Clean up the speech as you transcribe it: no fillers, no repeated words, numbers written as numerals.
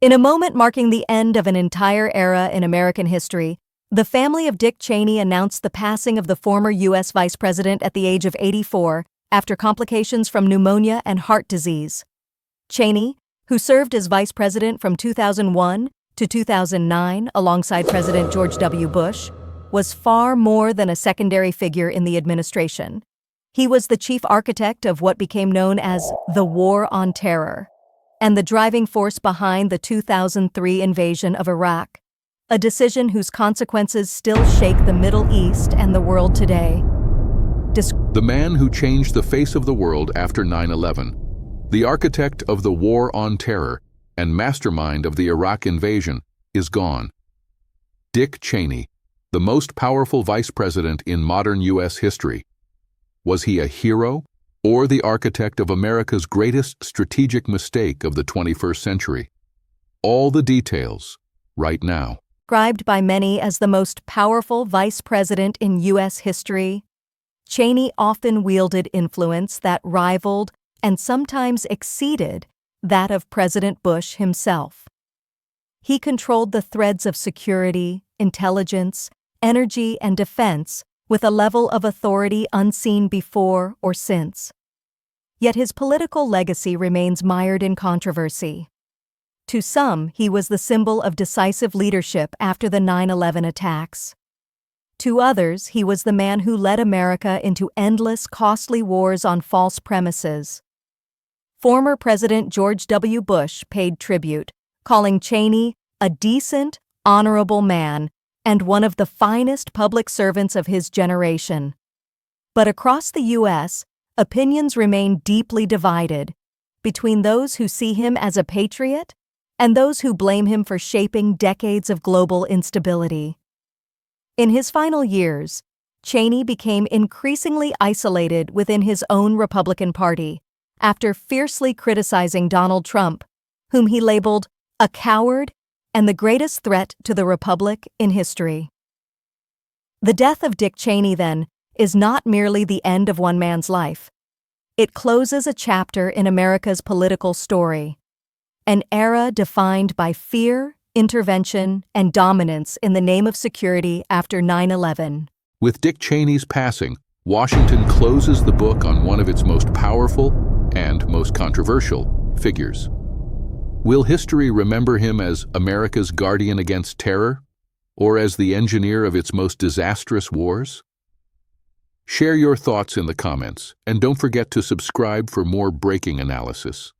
In a moment marking the end of an entire era in American history, the family of Dick Cheney announced the passing of the former U.S. Vice President at the age of 84 after complications from pneumonia and heart disease. Cheney, who served as Vice President from 2001 to 2009 alongside President George W. Bush, was far more than a secondary figure in the administration. He was the chief architect of what became known as the War on Terror, and the driving force behind the 2003 invasion of Iraq, a decision whose consequences still shake the Middle East and the world today. The man who changed the face of the world after 9/11, the architect of the War on Terror and mastermind of the Iraq invasion, is gone. Dick Cheney, the most powerful vice president in modern U.S. history. Was he a hero or the architect of America's greatest strategic mistake of the 21st century? All the details, right now. Described by many as the most powerful vice president in U.S. history, Cheney often wielded influence that rivaled and sometimes exceeded that of President Bush himself. He controlled the threads of security, intelligence, energy, and defense with a level of authority unseen before or since. Yet his political legacy remains mired in controversy. To some, he was the symbol of decisive leadership after the 9/11 attacks. To others, he was the man who led America into endless, costly wars on false premises. Former President George W. Bush paid tribute, calling Cheney a decent, honorable man and one of the finest public servants of his generation. But across the U.S., opinions remain deeply divided between those who see him as a patriot and those who blame him for shaping decades of global instability. In his final years, Cheney became increasingly isolated within his own Republican Party after fiercely criticizing Donald Trump, whom he labeled a coward and the greatest threat to the Republic in history. The death of Dick Cheney, then, is not merely the end of one man's life. It closes a chapter in America's political story, an era defined by fear, intervention, and dominance in the name of security after 9/11. With Dick Cheney's passing, Washington closes the book on one of its most powerful and most controversial figures. Will history remember him as America's guardian against terror, or as the engineer of its most disastrous wars? Share your thoughts in the comments, and don't forget to subscribe for more breaking analysis.